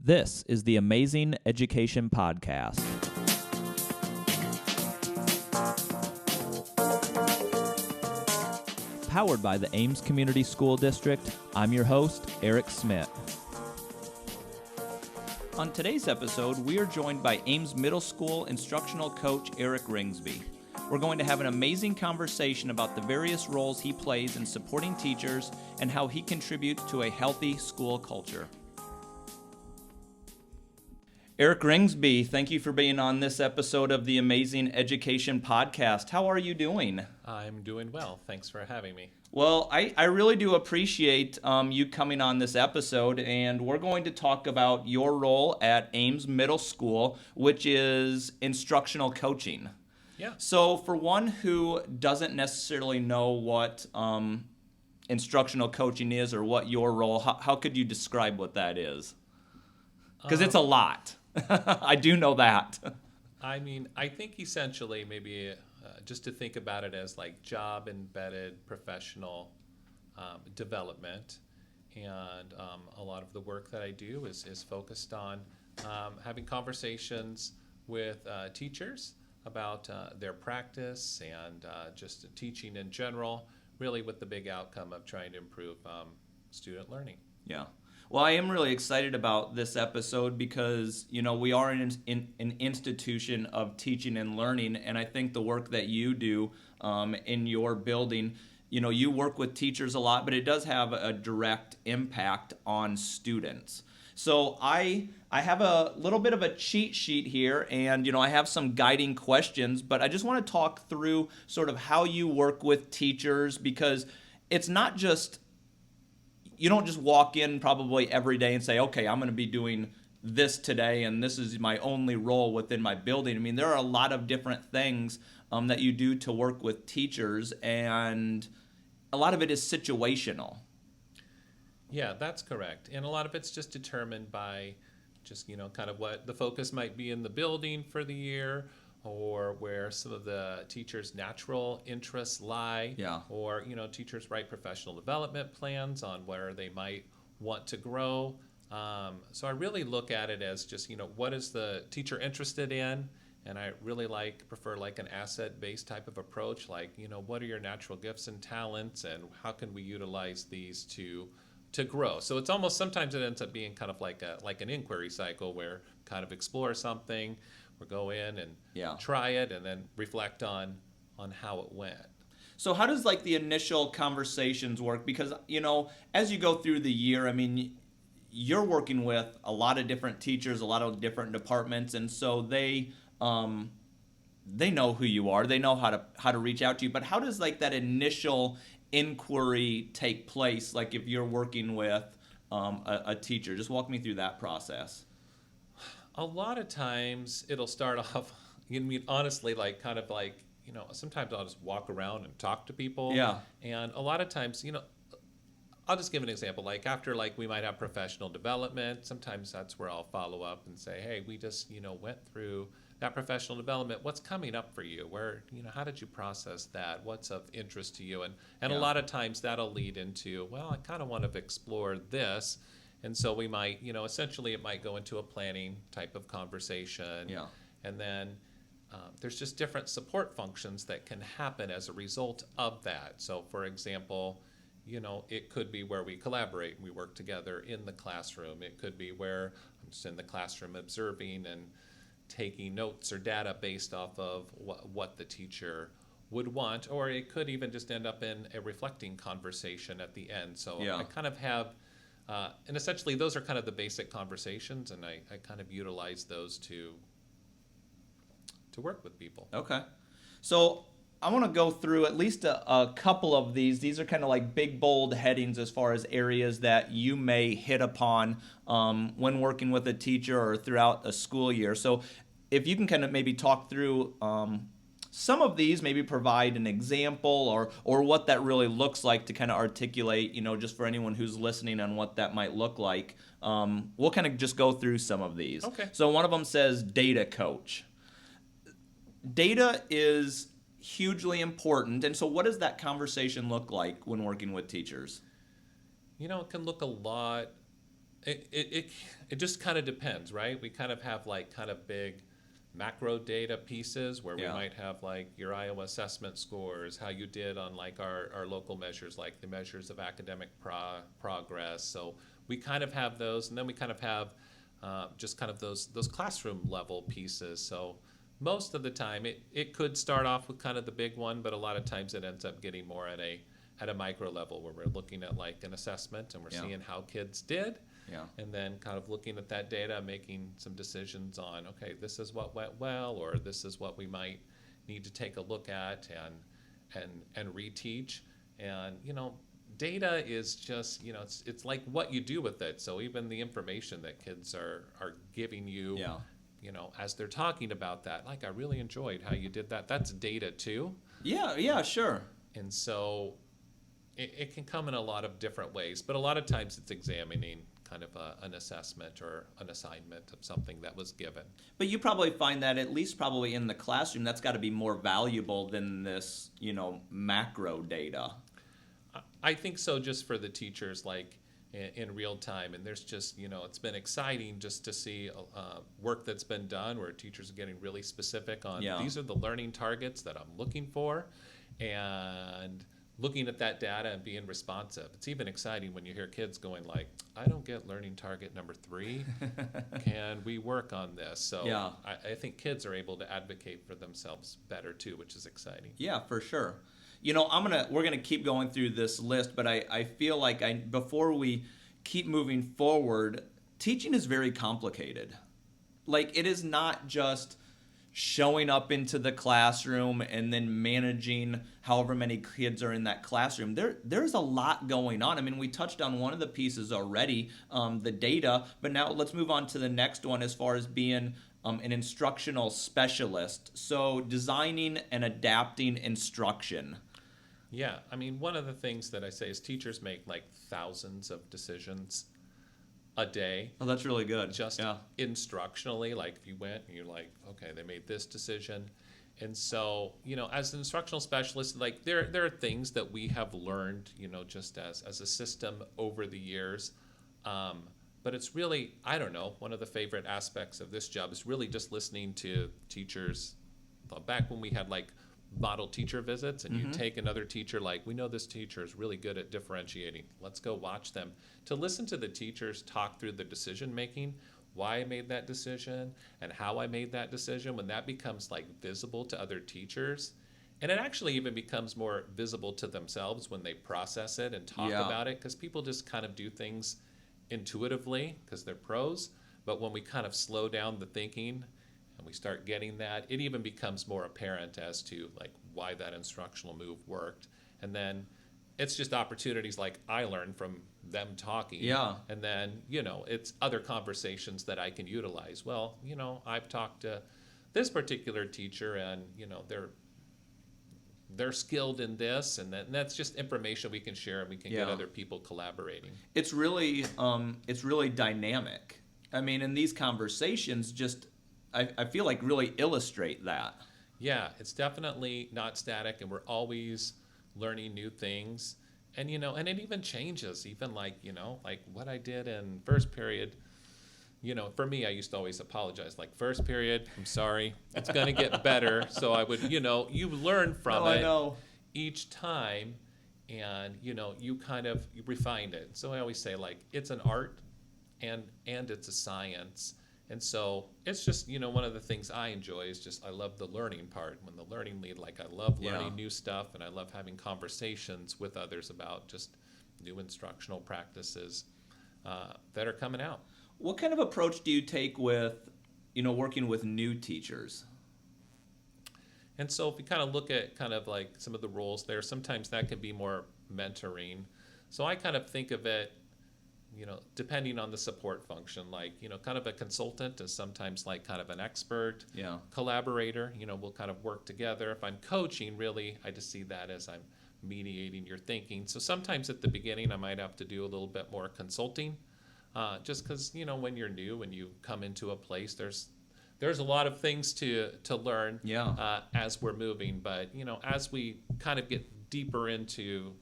This is the Amazing Education Podcast. Powered by the Ames Community School District, I'm your host, Erik Smith. On today's episode, we are joined by Ames Middle School Instructional Coach Erik Ringsby. We're going to have an amazing conversation about the various roles he plays in supporting teachers and how he contributes to a healthy school culture. Erik Ringsby, thank you for being on this episode of the Amazing Education Podcast. How are you doing? I'm doing well. Thanks for having me. Well, I really do appreciate you coming on this episode, and we're going to talk about your role at Ames Middle School, which is instructional coaching. Yeah. So for one who doesn't necessarily know what instructional coaching is or what your role, how could you describe what that is? Because it's a lot. I do know that. I mean, I think essentially maybe just to think about it as like job-embedded professional development. And a lot of the work that I do is focused on having conversations with teachers about their practice and just teaching in general, really with the big outcome of trying to improve student learning. Yeah. Well, I am really excited about this episode because, you know, we are in an institution of teaching and learning, and I think the work that you do in your building, you know, you work with teachers a lot, but it does have a direct impact on students. So I have a little bit of a cheat sheet here, and, you know, I have some guiding questions, but I just want to talk through sort of how you work with teachers, because it's not just, you don't just walk in probably every day and say, okay, I'm going to be doing this today, and this is my only role within my building. I mean, there are a lot of different things that you do to work with teachers, and a lot of it is situational. Yeah, that's correct. And a lot of it's just determined by just, you know, kind of what the focus might be in the building for the year, or where some of the teachers' natural interests lie. Yeah. Or, you know, teachers write professional development plans on where they might want to grow. So I really look at it as just, you know, what is the teacher interested in? And I really prefer an asset-based type of approach, like, you know, what are your natural gifts and talents, and how can we utilize these to grow? So it's almost, sometimes it ends up being kind of like an inquiry cycle where kind of explore something, or go in and try it, and then reflect on how it went. So how does like the initial conversations work? Because, you know, as you go through the year, I mean, you're working with a lot of different teachers, a lot of different departments, and so they know who you are, they know how to reach out to you. But how does like that initial inquiry take place? Like if you're working with a teacher, just walk me through that process. A lot of times it'll start off, I mean, honestly, you know, sometimes I'll just walk around and talk to people. Yeah. And a lot of times, you know, I'll just give an example. Like after, we might have professional development, sometimes that's where I'll follow up and say, hey, we just, you know, went through that professional development. What's coming up for you? Where, you know, how did you process that? What's of interest to you? And a lot of times that'll lead into, well, I kind of want to explore this. And so we might, you know, essentially it might go into a planning type of conversation. Yeah. And then there's just different support functions that can happen as a result of that. So, for example, you know, it could be where we collaborate, we work together in the classroom. It could be where I'm just in the classroom observing and taking notes or data based off of what the teacher would want. Or it could even just end up in a reflecting conversation at the end. So I kind of have... and essentially, those are kind of the basic conversations, and I kind of utilize those to work with people. Okay. So I want to go through at least a couple of these. These are kind of like big, bold headings as far as areas that you may hit upon when working with a teacher or throughout a school year. So if you can kind of maybe talk through some of these, maybe provide an example or what that really looks like to kind of articulate, you know, just for anyone who's listening on what that might look like. We'll kind of just go through some of these. Okay. So one of them says data coach. Data is hugely important. And so what does that conversation look like when working with teachers? You know, it can look a lot It just kind of depends, right? We kind of have like kind of big macro data pieces where we Yeah. might have like your Iowa assessment scores, how you did on like our local measures, like the measures of academic progress. So we kind of have those, and then we kind of have just kind of those classroom level pieces. So most of the time it could start off with kind of the big one, but a lot of times it ends up getting more at a micro level where we're looking at like an assessment and we're Yeah. seeing how kids did. Yeah. And then kind of looking at that data, making some decisions on, okay, this is what went well, or this is what we might need to take a look at and reteach. And data is just it's like what you do with it. So even the information that kids are giving you, Yeah. as they're talking about that, like I really enjoyed how you did that. That's data too. Yeah. Yeah. Sure. And so it can come in a lot of different ways, but a lot of times it's examining kind of an assessment or an assignment of something that was given. But you probably find that at least probably in the classroom, that's got to be more valuable than this, macro data. I think so, just for the teachers, like in real time. And there's just, it's been exciting just to see work that's been done where teachers are getting really specific on Yeah. these are the learning targets that I'm looking for, and looking at that data and being responsive. It's even exciting when you hear kids going like, I don't get learning target number 3. Can we work on this? So Yeah. I think kids are able to advocate for themselves better too, which is exciting. Yeah, for sure. We're gonna keep going through this list, but I feel like before we keep moving forward, teaching is very complicated. Like, it is not just showing up into the classroom and then managing however many kids are in that classroom. There's a lot going on. I mean, we touched on one of the pieces already, the data, but now let's move on to the next one as far as being an instructional specialist. So designing and adapting instruction. Yeah, I mean, one of the things that I say is teachers make like thousands of decisions a day. Oh, that's really good. Just yeah. instructionally, like if you went and you're like, okay, they made this decision. And so, as an instructional specialist, like there are things that we have learned, just as a system over the years. But it's really, I don't know, one of the favorite aspects of this job is really just listening to teachers. Back when we had like model teacher visits, and you take another teacher, like, we know this teacher is really good at differentiating, let's go watch them. To listen to the teachers talk through the decision making, why I made that decision and how I made that decision, when that becomes like visible to other teachers, and it actually even becomes more visible to themselves when they process it and talk Yeah. about it, because people just kind of do things intuitively because they're pros. But when we kind of slow down the thinking and we start getting that, it even becomes more apparent as to like why that instructional move worked. And then it's just opportunities like I learned from them talking. Yeah. And then, it's other conversations that I can utilize. Well, I've talked to this particular teacher, and, they're skilled in this, and that's just information we can share, and we can get Yeah. other people collaborating. It's really dynamic. I mean, in these conversations, I feel like really illustrate that. Yeah, it's definitely not static, and we're always learning new things. And, and it even changes, even like what I did in first period. For me, I used to always apologize, like, first period, I'm sorry, it's going to get better. So I would, you learn from I it know. each time, and, you kind of refined it. So I always say, like, it's an art and it's a science. And so it's just, one of the things I enjoy is just, I love the learning part. When the learning lead, like, I love learning new stuff, and I love having conversations with others about just new instructional practices that are coming out. What kind of approach do you take with, working with new teachers? And so if we kind of look at kind of like some of the roles there, sometimes that can be more mentoring. So I kind of think of it, depending on the support function, like, kind of a consultant is sometimes like kind of an expert, Yeah. collaborator, we'll kind of work together. If I'm coaching, really, I just see that as I'm mediating your thinking. So sometimes at the beginning, I might have to do a little bit more consulting, just because, when you're new and you come into a place, there's a lot of things to learn Yeah. as we're moving. But, as we kind of get deeper into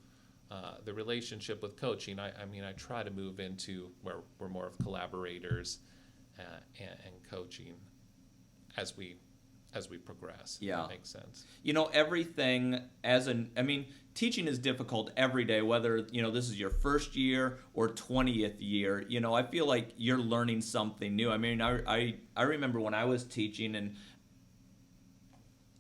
the relationship with coaching, I mean, I try to move into where we're more of collaborators and coaching as we progress. If Yeah. that makes sense. Everything teaching is difficult every day, whether, this is your first year or 20th year. I feel like you're learning something new. I mean, I remember when I was teaching and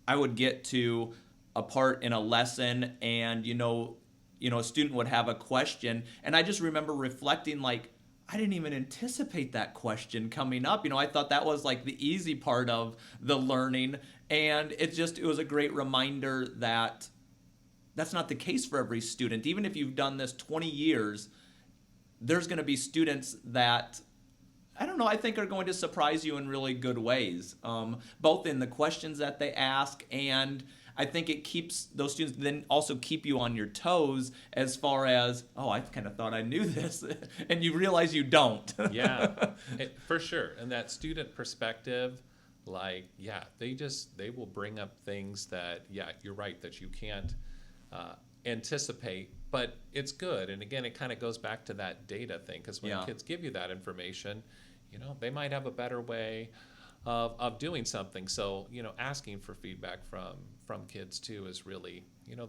I would get to a part in a lesson and, a student would have a question. And I just remember reflecting like, I didn't even anticipate that question coming up. I thought that was like the easy part of the learning. And it was a great reminder that that's not the case for every student. Even if you've done this 20 years, there's going to be students that, I don't know, I think are going to surprise you in really good ways, both in the questions that they ask, and I think it keeps those students then also keep you on your toes as far as, oh, I kind of thought I knew this, and you realize you don't. Yeah, for sure. And that student perspective, like, yeah, they will bring up things that, yeah, you're right, that you can't anticipate, but it's good. And again, it kind of goes back to that data thing, because when kids give you that information, they might have a better way of doing something. So, asking for feedback from kids too is really,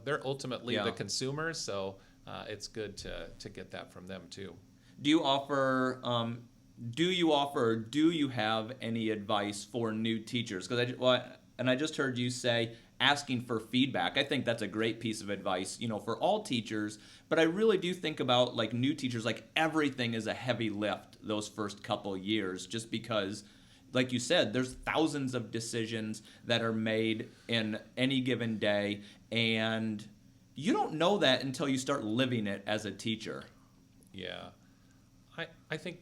they're ultimately the consumers. So it's good to get that from them too. Do you offer or do you have any advice for new teachers? I just heard you say asking for feedback. I think that's a great piece of advice, for all teachers. But I really do think about like new teachers, like everything is a heavy lift those first couple years, just because, like you said, there's thousands of decisions that are made in any given day, and you don't know that until you start living it as a teacher. Yeah. I think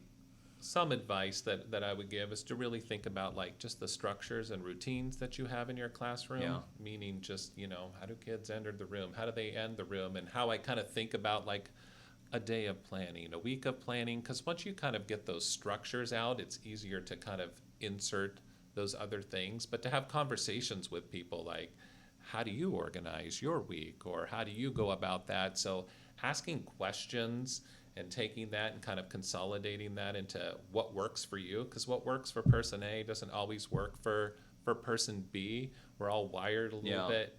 some advice that I would give is to really think about like just the structures and routines that you have in your classroom, meaning just, how do kids enter the room? How do they end the room? And how I kind of think about like a day of planning, a week of planning, because once you kind of get those structures out, it's easier to kind of insert those other things, but to have conversations with people like, how do you organize your week, or how do you go about that? So asking questions and taking that and kind of consolidating that into what works for you, because what works for person A doesn't always work for person B. We're all wired a little bit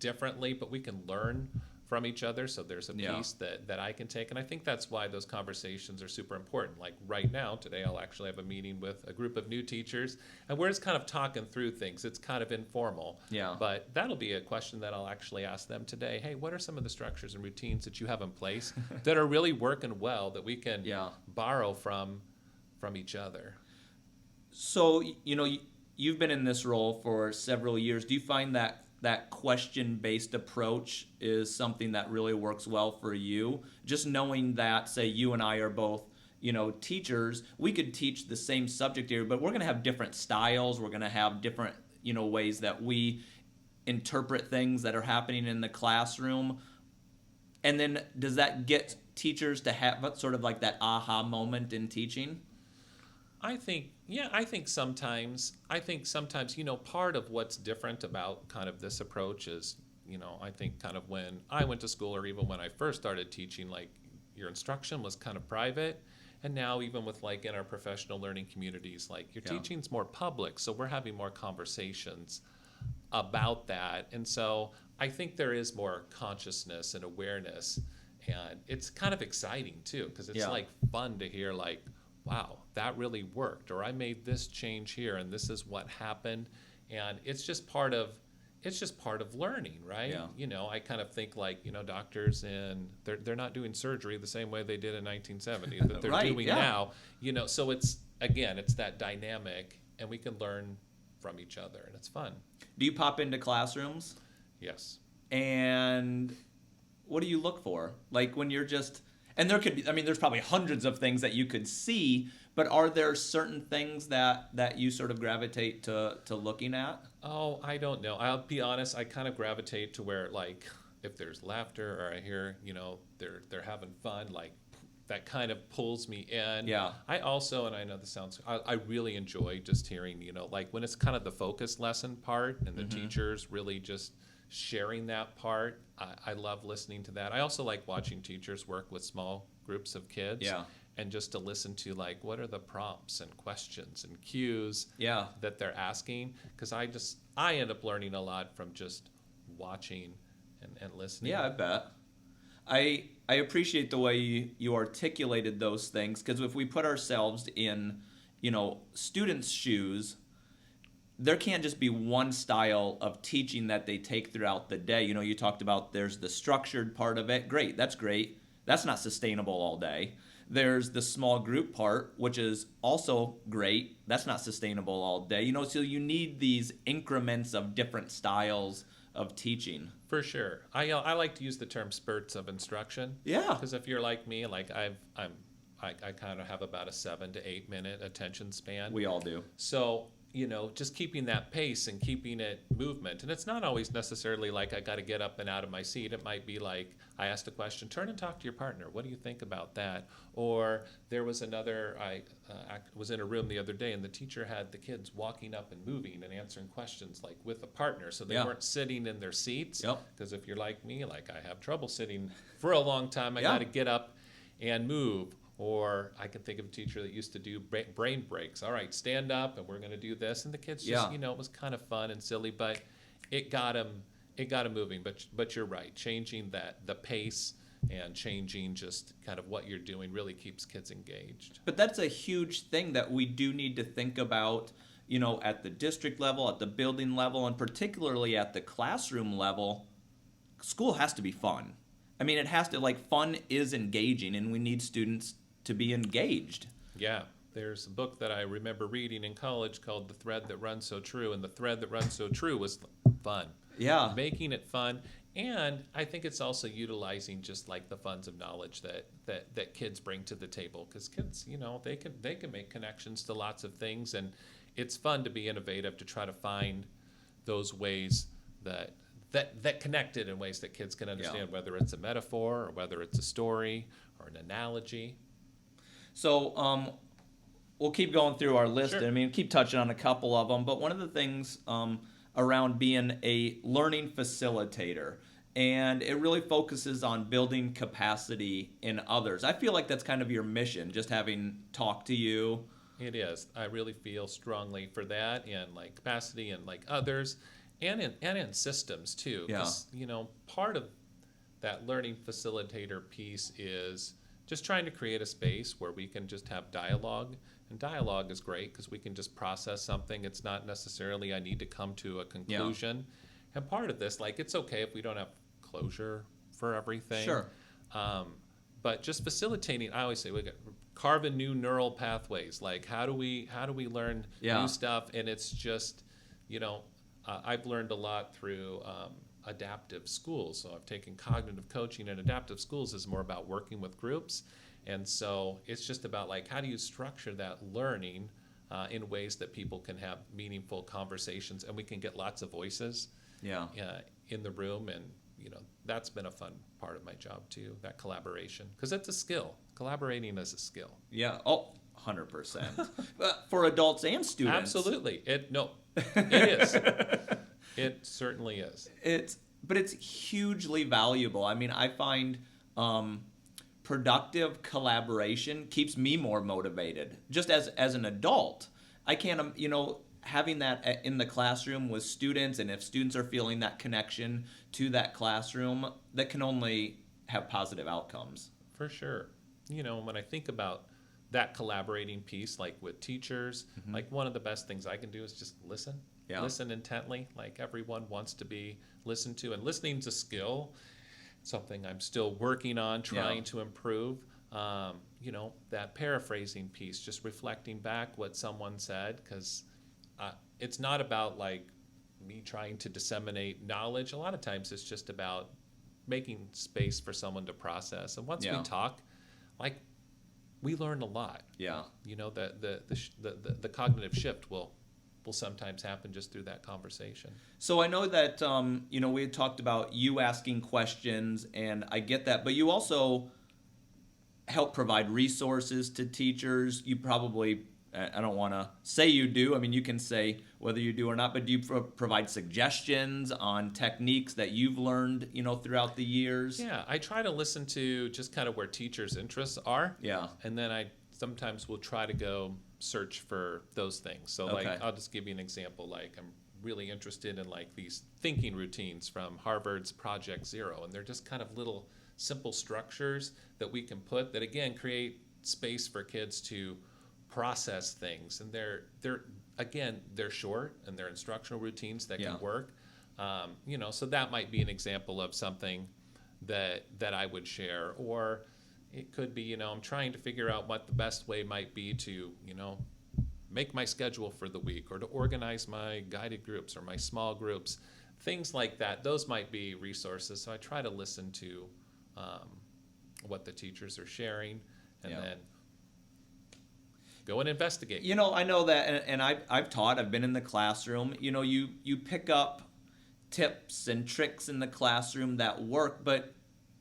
differently, but we can learn from each other. So there's a piece that I can take. And I think that's why those conversations are super important. Like right now, today, I'll actually have a meeting with a group of new teachers, and we're just kind of talking through things. It's kind of informal. Yeah. But that'll be a question that I'll actually ask them today. Hey, what are some of the structures and routines that you have in place that are really working well that we can borrow from each other? So, you've been in this role for several years. Do you find that question-based approach is something that really works well for you? Just knowing that, say, you and I are both, teachers, we could teach the same subject area, but we're going to have different styles. We're going to have different, ways that we interpret things that are happening in the classroom. And then does that get teachers to have sort of like that aha moment in teaching? I think sometimes, part of what's different about kind of this approach is, I think kind of when I went to school, or even when I first started teaching, like your instruction was kind of private. And now even with like in our professional learning communities, like your teaching's more public. So we're having more conversations about that. And so I think there is more consciousness and awareness, and it's kind of exciting too, because it's like fun to hear like, wow, that really worked, or I made this change here and this is what happened. And it's just part of learning, right? Yeah. I kind of think like, doctors, and they're not doing surgery the same way they did in 1970 that they're doing now, so it's that dynamic, and we can learn from each other, and it's fun. Do you pop into classrooms? Yes. And what do you look for? Like when you're just, and there could be, there's probably hundreds of things that you could see, but are there certain things that you sort of gravitate to looking at? Oh, I don't know. I'll be honest, I kind of gravitate to where, like, if there's laughter, or I hear, they're having fun, like, that kind of pulls me in. Yeah. I also, and I know this sounds, I really enjoy just hearing, like when it's kind of the focus lesson part, and the teachers really just sharing that part. I love listening to that. I also like watching teachers work with small groups of kids. Yeah. And just to listen to, like, what are the prompts and questions and cues Yeah. that they're asking. Because I end up learning a lot from just watching and listening. Yeah, I bet. I appreciate the way you articulated those things, because if we put ourselves in, students' shoes, there can't just be one style of teaching that they take throughout the day. You talked about there's the structured part of it. Great, that's great. That's not sustainable all day. There's the small group part, which is also great. That's not sustainable all day. So you need these increments of different styles of teaching. For sure. I like to use the term spurts of instruction. Yeah. Because if you're like me, like I kind of have about a 7 to 8 minute attention span. We all do. So, just keeping that pace and keeping it movement. And it's not always necessarily like I got to get up and out of my seat. It might be like I asked a question, turn and talk to your partner. What do you think about that? Or there was another, I was in a room the other day and the teacher had the kids walking up and moving and answering questions like with a partner. So they weren't sitting in their seats. Yep. Because if you're like me, like I have trouble sitting for a long time, I Yeah. got to get up and move. Or I can think of a teacher that used to do brain breaks. All right, stand up, and we're going to do this. And the kids just, it was kind of fun and silly, but it got them moving. But you're right, changing the pace and changing just kind of what you're doing really keeps kids engaged. But that's a huge thing that we do need to think about, at the district level, at the building level, and particularly at the classroom level. School has to be fun. I mean, it has to, fun is engaging, and we need students to be engaged. Yeah, there's a book that I remember reading in college called The Thread That Runs So True, and the thread that runs so true was fun. Yeah. Making it fun, and I think it's also utilizing just like the funds of knowledge that kids bring to the table, because kids, they can make connections to lots of things, and it's fun to be innovative to try to find those ways that connect it in ways that kids can understand, whether it's a metaphor or whether it's a story or an analogy. So we'll keep going through our list. Sure. I mean, keep touching on a couple of them. But one of the things around being a learning facilitator, and it really focuses on building capacity in others. I feel like that's kind of your mission, just having talked to you. It is. I really feel strongly for that, and like capacity and like others, and in systems too. Yeah. 'Cause, part of that learning facilitator piece is just trying to create a space where we can just have dialogue. And dialogue is great because we can just process something. It's not necessarily I need to come to a conclusion. And part of this, it's okay if we don't have closure for everything. Sure. But just facilitating, I always say, we got carving new neural pathways. Like how do we learn new stuff? And it's just, I've learned a lot through adaptive schools. So I've taken cognitive coaching, and adaptive schools is more about working with groups. And so it's just about how do you structure that learning in ways that people can have meaningful conversations, and we can get lots of voices in the room. And that's been a fun part of my job too, that collaboration, because it's a skill. Collaborating is a skill. Yeah. Oh, 100%. For adults and students. Absolutely. It is. It certainly is. But it's hugely valuable. I mean, I find productive collaboration keeps me more motivated. Just as an adult, I can't, having that in the classroom with students, and if students are feeling that connection to that classroom, that can only have positive outcomes. For sure. When I think about that collaborating piece, with teachers, one of the best things I can do is just listen. Yeah. Listen intently. Everyone wants to be listened to, and listening's a skill, something I'm still working on, trying to improve. That paraphrasing piece, just reflecting back what someone said, because it's not about me trying to disseminate knowledge. A lot of times it's just about making space for someone to process. And once we talk, we learn a lot. Yeah. The cognitive shift will sometimes happen just through that conversation. So I know that, we had talked about you asking questions, and I get that, but you also help provide resources to teachers. You probably I don't want to say you do. I mean, you can say whether you do or not, but do you provide suggestions on techniques that you've learned, throughout the years? Yeah, I try to listen to just kind of where teachers' interests are. Yeah. And then I sometimes will try to go search for those things. So Okay. like, I'll just give you an example. Like, I'm really interested in like these thinking routines from Harvard's Project Zero. And they're just kind of little simple structures that we can put that, again, create space for kids to process things. And they're short, and they're instructional routines that can work. So that might be an example of something that I would share. Or it could be, I'm trying to figure out what the best way might be to, make my schedule for the week, or to organize my guided groups or my small groups, things like that. Those might be resources. So I try to listen to what the teachers are sharing, and then go and investigate. I know that, and I've taught. I've been in the classroom. You pick up tips and tricks in the classroom that work, but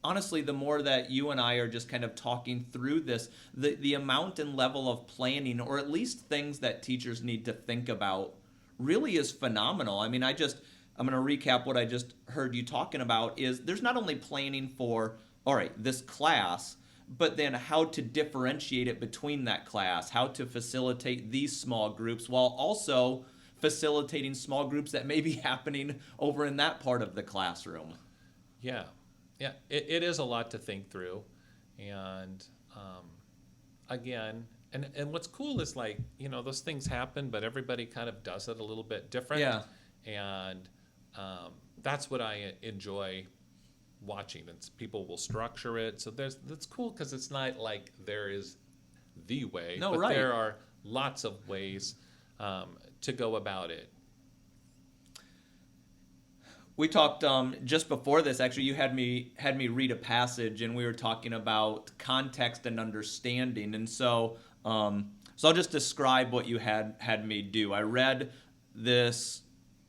honestly, the more that you and I are just kind of talking through this, the amount and level of planning, or at least things that teachers need to think about, really is phenomenal. I mean, I'm going to recap what I just heard you talking about. Is there's not only planning for, all right, this class, but then how to differentiate it between that class, how to facilitate these small groups while also facilitating small groups that may be happening over in that part of the classroom. Yeah. It is a lot to think through. And again, and what's cool is like, those things happen, but everybody kind of does it a little bit different. Yeah. And that's what I enjoy watching. And people will structure it. So that's cool, because it's not like there is the way, no, but right. There are lots of ways to go about it. We talked just before this. Actually, you had me read a passage, and we were talking about context and understanding. And so I'll just describe what you had me do. I read this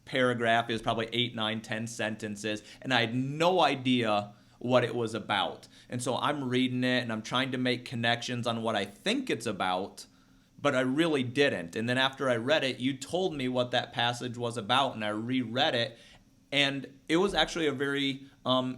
paragraph. It was probably 8, 9, 10 sentences, and I had no idea what it was about. And so I'm reading it, and I'm trying to make connections on what I think it's about, but I really didn't. And then after I read it, you told me what that passage was about, and I reread it. And it was actually a very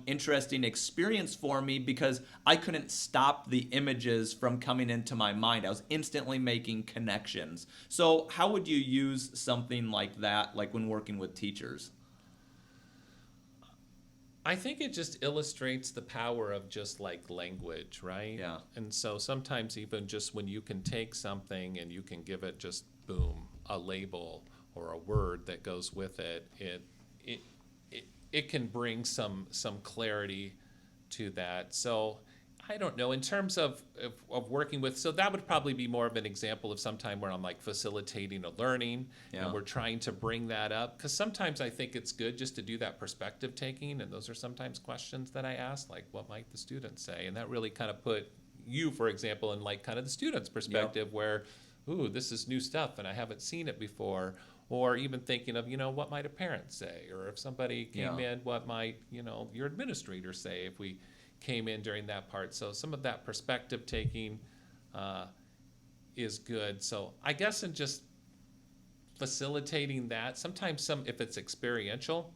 interesting experience for me, because I couldn't stop the images from coming into my mind. I was instantly making connections. So how would you use something like that, like when working with teachers? I think it just illustrates the power of just like language, right? Yeah. And so sometimes even just when you can take something and you can give it just, boom, a label or a word that goes with it, it can bring some clarity to that. So I don't know, in terms of working with, so that would probably be more of an example of sometime where I'm like facilitating a learning, and we're trying to bring that up. Because sometimes I think it's good just to do that perspective taking, and those are sometimes questions that I ask, like, what might the students say? And that really kind of put you, for example, in like kind of the student's perspective, where, ooh, this is new stuff and I haven't seen it before. Or even thinking of, what might a parent say? Or if somebody came in, what might, your administrator say if we came in during that part? So some of that perspective taking is good. So I guess in just facilitating that, sometimes if it's experiential,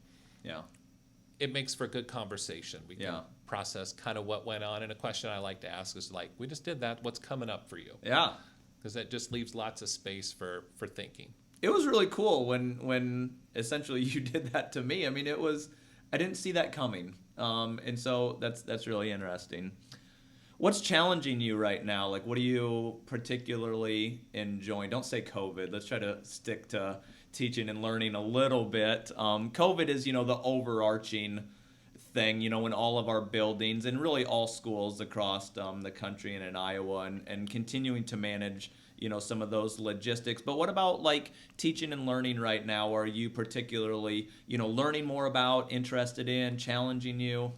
it makes for good conversation. We can process kind of what went on. And a question I like to ask is like, we just did that. What's coming up for you? Yeah. Because that just leaves lots of space for thinking. It was really cool when essentially you did that to me. I mean, I didn't see that coming. And so that's really interesting. What's challenging you right now? Like, what are you particularly enjoying? Don't say COVID. Let's try to stick to teaching and learning a little bit. COVID is, the overarching thing, in all of our buildings and really all schools across the country and in Iowa, and continuing to manage some of those logistics. But what about like teaching and learning right now? Are you particularly, learning more about, interested in, challenging you?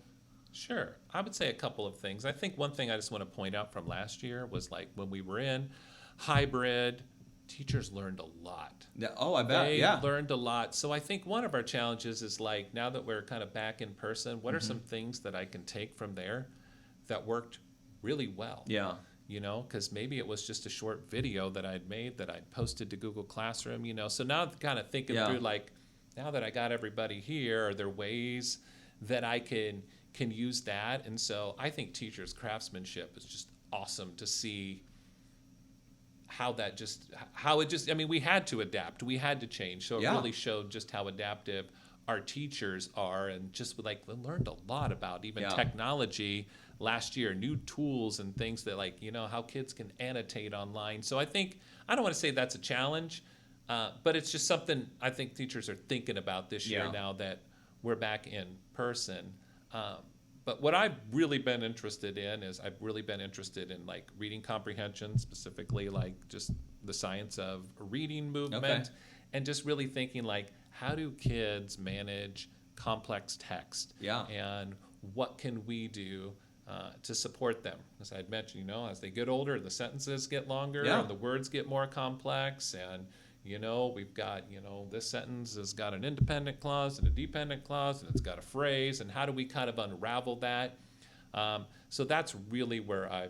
Sure. I would say a couple of things. I think one thing I just want to point out from last year was like when we were in hybrid, teachers learned a lot. Yeah. Oh, I bet. They learned a lot. So I think one of our challenges is like, now that we're kind of back in person, what are some things that I can take from there that worked really well? Yeah. because maybe it was just a short video that I'd made that I'd posted to Google Classroom, So now I'm kind of thinking through, like, now that I got everybody here, are there ways that I can use that? And so I think teachers' craftsmanship is just awesome to see how it just, I mean, we had to adapt, we had to change. So it really showed just how adaptive our teachers are, and just like learned a lot about even technology last year, new tools and things that, like, how kids can annotate online. So I don't want to say that's a challenge, but it's just something I think teachers are thinking about this year now that we're back in person. But what I've really been interested in is like reading comprehension, specifically like just the science of reading movement, and just really thinking like, how do kids manage complex text? And what can we do to support them? As I'd mentioned, as they get older, the sentences get longer and the words get more complex, and we've got, this sentence has got an independent clause and a dependent clause, and it's got a phrase, and how do we kind of unravel that? So that's really where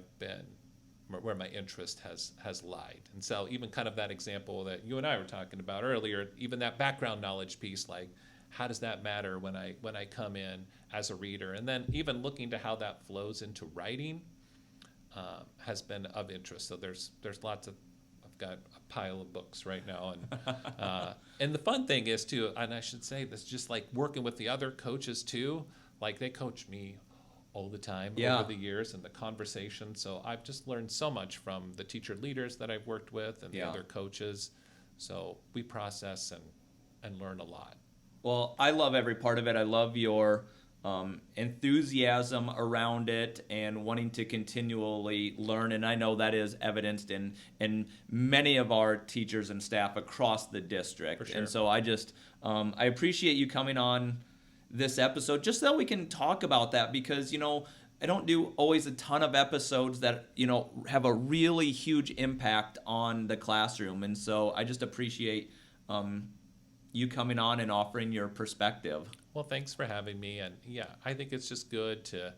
where my interest has lied. And so even kind of that example that you and I were talking about earlier, even that background knowledge piece, like, how does that matter when I come in as a reader? And then even looking to how that flows into writing has been of interest. So there's lots of, got a pile of books right now, and the fun thing is too, and I should say this, just like working with the other coaches too, like they coach me all the time over the years and the conversation. So I've just learned so much from the teacher leaders that I've worked with and the other coaches. So we process and learn a lot. Well, I love every part of it. I love your enthusiasm around it and wanting to continually learn, and I know that is evidenced in many of our teachers and staff across the district. For sure. And so I just I appreciate you coming on this episode just so we can talk about that, because I don't do always a ton of episodes that have a really huge impact on the classroom, and so I just appreciate you coming on and offering your perspective. Well, thanks for having me. And I think it's just good to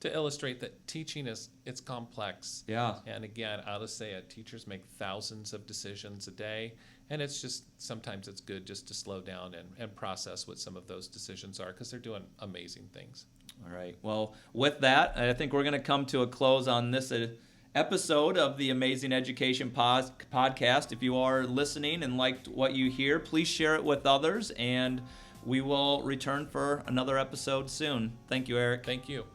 illustrate that teaching it's complex. And again, I'll just say it, teachers make thousands of decisions a day, and it's just sometimes it's good just to slow down and process what some of those decisions are, because they're doing amazing things. All right. Well, with that, I think we're going to come to a close on this episode of the Amazing Education Podcast. If you are listening and liked what you hear, please share it with others, and we will return for another episode soon. Thank you, Erik. Thank you.